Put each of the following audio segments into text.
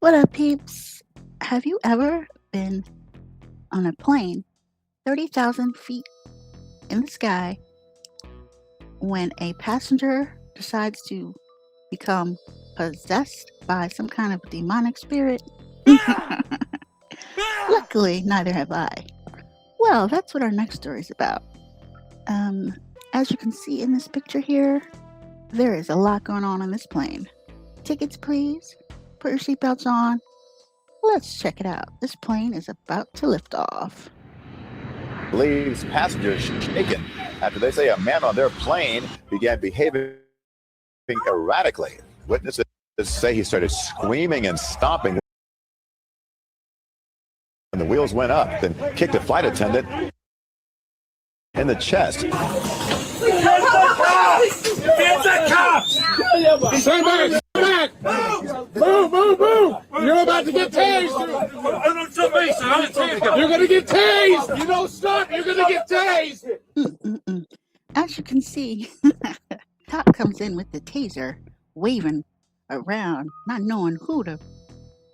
What up, peeps? Have you ever been on a plane 30,000 feet in the sky when a passenger decides to become possessed by some kind of demonic spirit? Luckily, neither have I. Well, that's what our next story is about. As you can see in this picture here, there is a lot going on this plane. Tickets, please. Put your seatbelts on. Let's check it out. This plane is about to lift off. Leaves passengers shaken after they say a man on their plane began behaving erratically. Witnesses say he started screaming and stomping when the wheels went up, then kicked a flight attendant in the chest. Get the cops! Stand back! Stand back! Move, move, move! You're about to get tased! You're gonna get tased! You don't stop, you're gonna get tased! As you can see, Top comes in with the taser, waving around, not knowing who to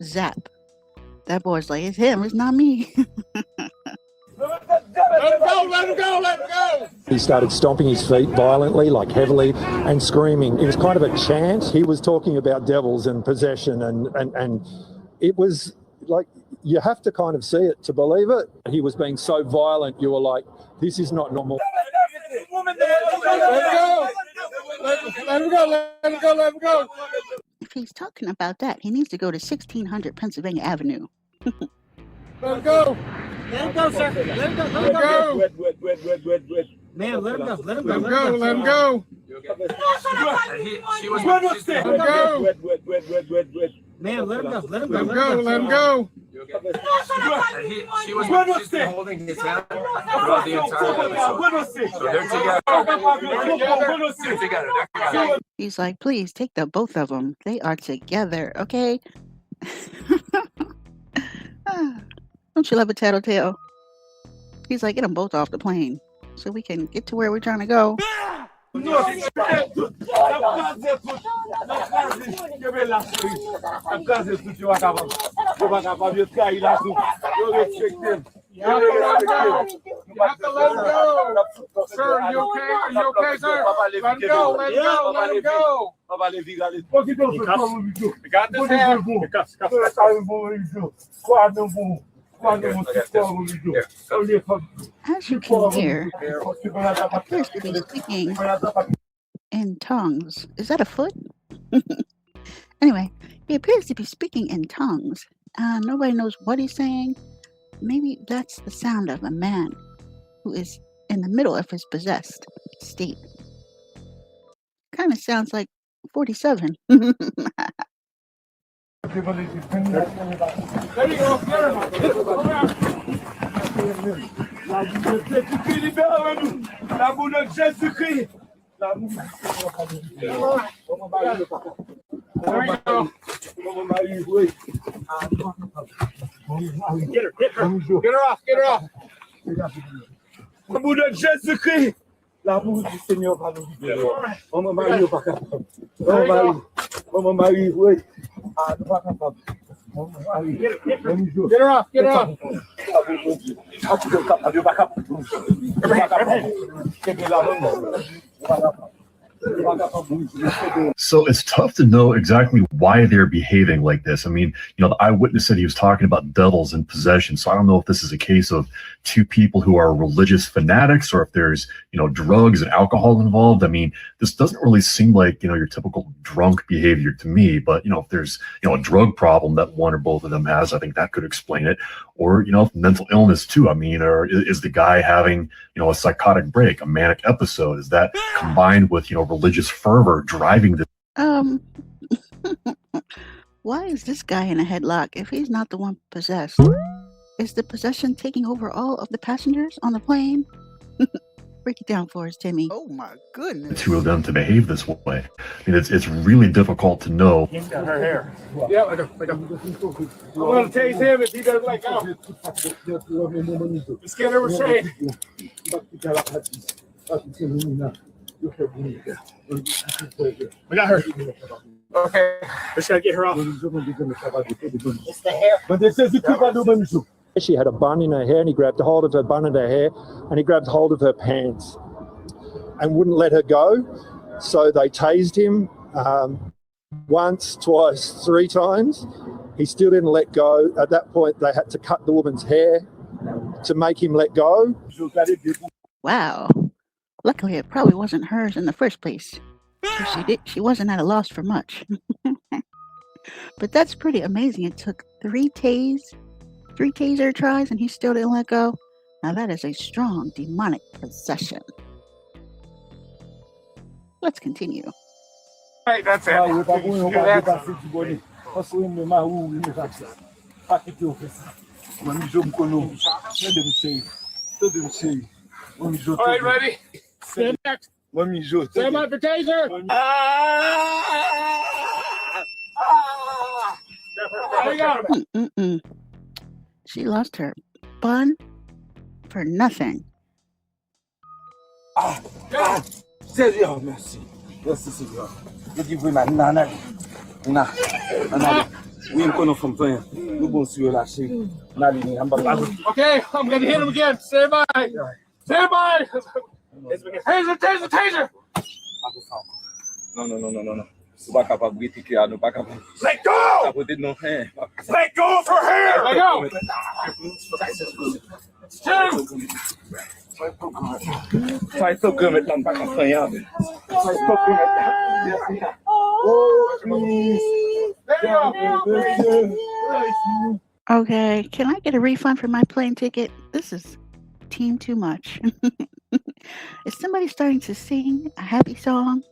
zap. That boy's like, it's him, it's not me. Let him go, let him go, let him go! He started stomping his feet violently, like heavily, and screaming. It was kind of a chant. He was talking about devils and possession, and it was like, you have to kind of see it to believe it. He was being so violent, you were like, this is not normal. Let him go! Let him go, let him go, let him go! If he's talking about that, he needs to go to 1600 Pennsylvania Avenue. Let him go! Let him go, sir. Let him go. Let him go! Wait. Man, let him go. Let him go. Let him go, let him go! She was Let him go! Man, let him go. Let him Let him go. go, let him go! She's been holding his hand throughout the entire episode. So they're together. He's like, please take the both of them. They are together, okay? Don't you love a tattletale? He's like, get them both off the plane so we can get to where we're trying to go. You have to let him go! Sir, are you okay? Are you okay, sir? Let him go, let him go, let him go! We got this hand. As you can hear, appears to be speaking in tongues. Is that a foot? Anyway, he appears to be speaking in tongues. Nobody knows what he's saying. Maybe that's the sound of a man who is in the middle of his possessed state. Kind of sounds like 47. There you go, Get her off, get her off! L'amour de Jésus-Christ, l'amour du Seigneur va nous libérer. On me marie au pas capable. On me marie, oui. Ah, nous pas capable. On me marie. Get her off, get her off! So it's tough to know exactly why they're behaving like this. I mean, the eyewitness said he was talking about devils and possession. So I don't know if this is a case of two people who are religious fanatics or if there's, drugs and alcohol involved. I mean, this doesn't really seem like, your typical drunk behavior to me. But, if there's, a drug problem that one or both of them has, I think that could explain it. Or, mental illness too. I mean, or is the guy having, a psychotic break, a manic episode? Is that combined with, religious fervor driving this? Why is this guy in a headlock if he's not the one possessed? Is the possession taking over all of the passengers on the plane? Break it down for us, Timmy. Oh my goodness. The two of them to behave this way. I mean, it's really difficult to know. He's got her hair. Yeah, like a. I'm gonna tase him if he doesn't let go. Let's get her restrained. We got her. Okay. Just gotta get her off. It's the hair. But they says you keep on doing so. She had a bun in her hair, and he grabbed hold of her bun in her hair, and he grabbed hold of her pants and wouldn't let her go. So they tased him once, twice, 3 times. He still didn't let go. At that point, they had to cut the woman's hair to make him let go. Wow. Luckily, it probably wasn't hers in the first place. She wasn't at a loss for much. But that's pretty amazing. It took 3 taser tries, and he still didn't let go. Now that is a strong demonic possession. Let's continue. Right, that's it. All right, ready? Stand back. Stand by for taser. There you go. She lost her bun for nothing. Sérieux, merci. Merci, Seigneur. Je dis vraiment, nana. We ain't going from playing. We're going to see you last year. Okay, I'm gonna hit him again. Stand by. Stand by. Taser, taser, taser. No. Let go. Let go of her hair. Let go. 2. Faz seu câmera, tá pra apanhando. Faz seu câmera. Okay, can I get a refund for my plane ticket? This is team too much. Is somebody starting to sing a happy song?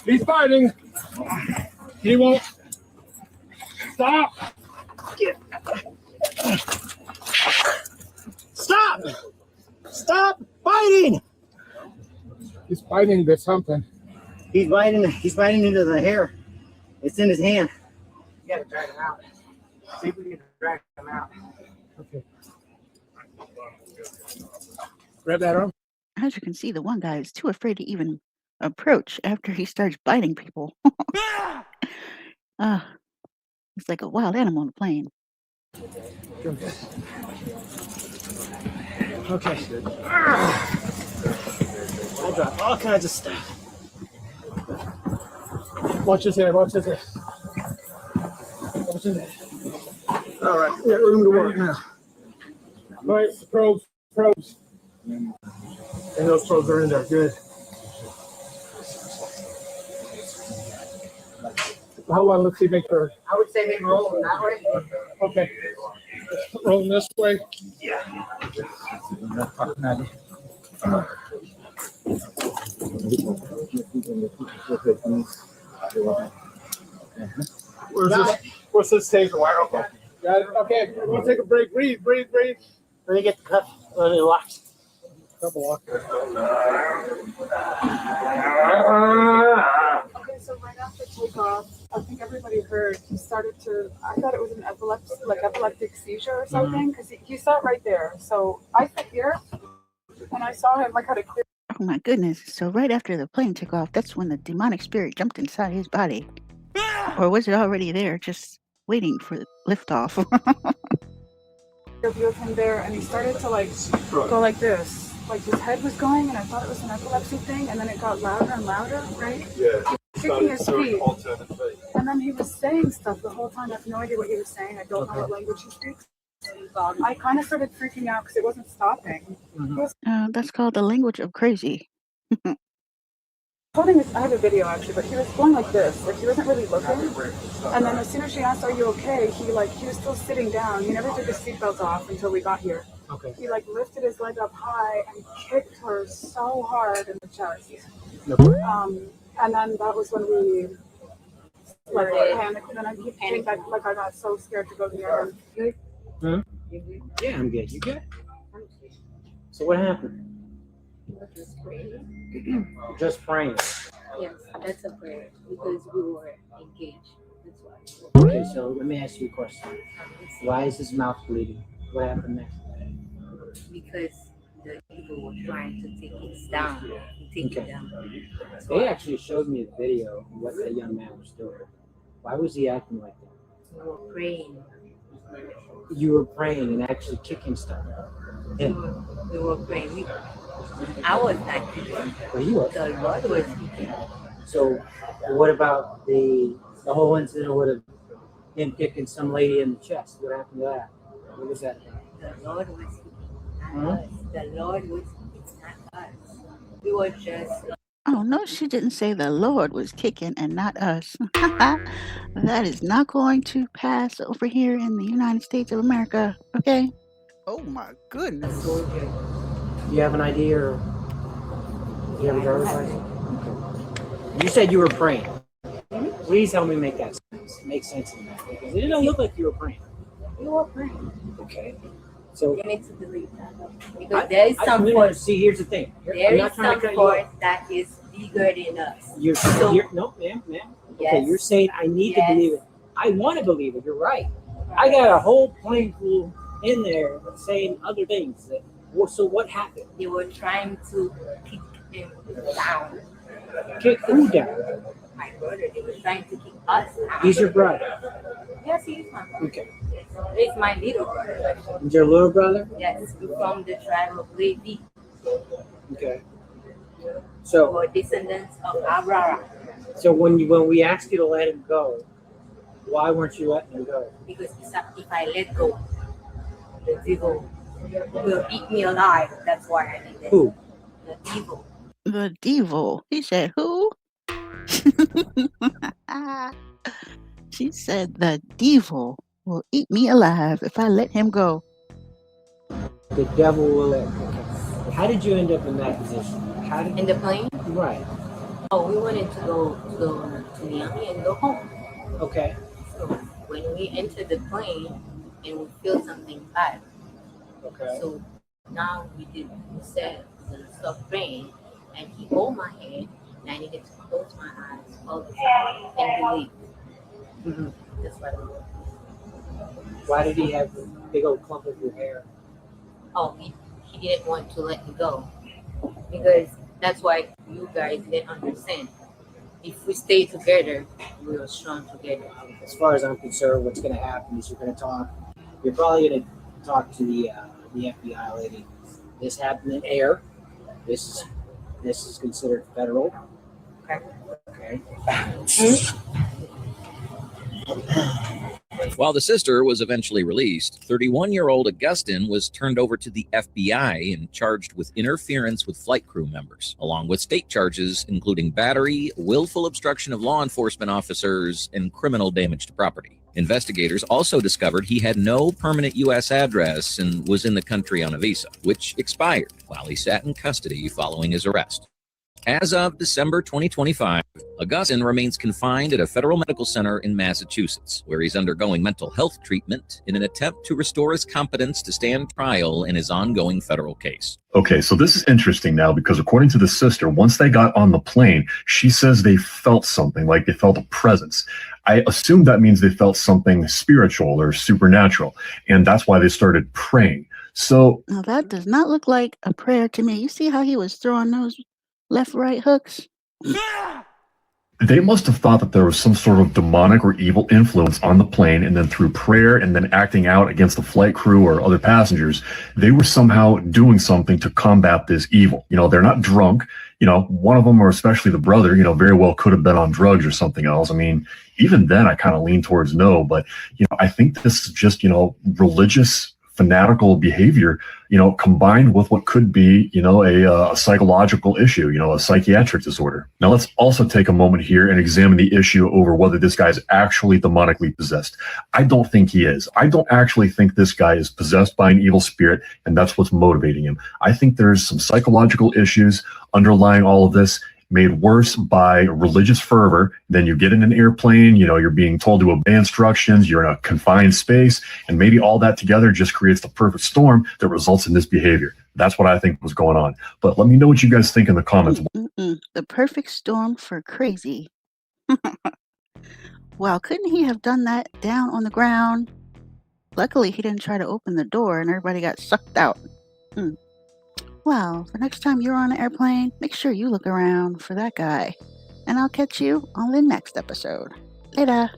He's fighting. He won't stop. Stop! Stop fighting! He's fighting into something. He's biting into the hair. It's in his hand. You gotta drag him out. See if we can drag him out. Okay. Grab that arm. As you can see, the one guy is too afraid to even approach after he starts biting people. It's like a wild animal on the plane. Okay. I drop all kinds of stuff. Watch his hair. Watch his hair. Watch his hair. All right, we got room to work now. All right, probes. And those probes are in there. Good. How long? Let's see. Make sure. I would say maybe roll them that way. Okay. Rolling this way. Where's this taser wire? Okay. Got it. Okay. We'll take a break. Breathe. Let me get the cuff. Let me watch. Couple walk. Okay, so right after takeoff, I think everybody heard he started to. I thought it was an epileptic seizure or something, because he sat right there. So I sat here, and I saw him had a clear. Oh my goodness. So right after the plane took off, that's when the demonic spirit jumped inside his body. Or was it already there, just waiting for the liftoff? View of him there, and he started to go like this. Like his head was going, and I thought it was an epilepsy thing, and then it got louder and louder, right? Yeah. He was kicking his feet, and then he was saying stuff the whole time. I have no idea what he was saying. I don't know what language he speaks. I kind of started freaking out because it wasn't stopping. That's called the language of crazy. Holding his, I have a video actually, but he was going like this, like he wasn't really looking. And then as soon as she asked, "Are you okay?" He was still sitting down. He never took his seatbelt off until we got here. Okay. He lifted his leg up high and kicked her so hard in the chest. And then that was when we panicked, and then he came back, I got so scared to go near him. Yeah, I'm good. You good? So what happened? Just praying. Yes, that's a prayer because we were engaged. That's why. Okay, so let me ask you a question. Why is his mouth bleeding? What happened next? Because the people were trying to take it down, take it down. They actually showed me a video of what that young man was doing. Why was he acting like that? We were praying. You were praying and actually kicking stuff. Him. We were praying. I was not kicking. But he was. The Lord was kicking. So what about the whole incident with him kicking some lady in the chest? What happened to that? What was that? The Lord was kicking, not us. The Lord was kicking, not us. We were just. Oh, no, she didn't say the Lord was kicking and not us. That is not going to pass over here in the United States of America. Okay? Oh, my goodness. You have an idea or you have a driver's license? You said you were praying. Please help me make that sense. Make sense in that. Because it didn't look like you were praying. We were praying. Okay. So you need to believe that. Because there is some force. See, here's the thing. There is some force that is bigger than us. No, ma'am. Yes. Okay, you're saying I need to believe it. I want to believe it. You're right. I got a whole plane full in there saying other things. So what happened? They were trying to kick him down. Kick who down? My brother. They were trying to kick us down. He's your brother? Yes, he is my brother. Okay. He's my little brother. He's your little brother? Yes, we're from the tribe of Levi. Okay. So we're descendants of Abraham. So when we asked you to let him go, why weren't you letting him go? Because if I let go, the devil will eat me alive. That's why I did that. Who? The devil. The devil. He said, who? She said, the devil will eat me alive if I let him go. The devil will let him go. How did you end up in that position? In the plane? Right. Oh, we wanted to go to Miami and go home. Okay. So when we entered the plane and we feel something bad. Okay. So now we said we're gonna stop praying, and he hold my hand, and I needed to close my eyes all the time and believe. Mm-hmm. That's what it was. Why did he have a big old clump of your hair? Oh, he didn't want to let me go, because that's why you guys didn't understand. If we stay together, we are strong together. As far as I'm concerned, what's going to happen is you're probably going to talk to the FBI lady. This happened in air. This is considered federal. Okay. While the sister was eventually released, 31-year-old Augustine was turned over to the FBI and charged with interference with flight crew members, along with state charges including battery, willful obstruction of law enforcement officers, and criminal damage to property. Investigators also discovered he had no permanent U.S. address and was in the country on a visa, which expired while he sat in custody following his arrest. As of December 2025, Augustine remains confined at a federal medical center in Massachusetts, where he's undergoing mental health treatment in an attempt to restore his competence to stand trial in his ongoing federal case. Okay, so this is interesting now because according to the sister, once they got on the plane, she says they felt something, like they felt a presence. I assume that means they felt something spiritual or supernatural, and that's why they started praying. So now that does not look like a prayer to me. You see how he was throwing those left-right hooks? They must have thought that there was some sort of demonic or evil influence on the plane, and then through prayer and then acting out against the flight crew or other passengers, they were somehow doing something to combat this evil. You know, they're not drunk. You know, one of them, or especially the brother, you know, very well could have been on drugs or something else. I mean, even then I kind of lean towards no, but, you know, I think this is just, you know, religious fanatical behavior, you know, combined with what could be, you know, a psychological issue, you know, a psychiatric disorder. Now, let's also take a moment here and examine the issue over whether this guy is actually demonically possessed. I don't think he is. I don't actually think this guy is possessed by an evil spirit, and that's what's motivating him. I think there's some psychological issues underlying all of this. made worse by religious fervor. Then you get in an airplane, you're being told to obey instructions, you're in a confined space, and maybe all that together just creates the perfect storm that results in this behavior. That's what I think was going on. But let me know what you guys think in the comments. The perfect storm for crazy. Well, couldn't he have done that down on the ground? Luckily, he didn't try to open the door and everybody got sucked out. Well, the next time you're on an airplane, make sure you look around for that guy. And I'll catch you on the next episode. Later.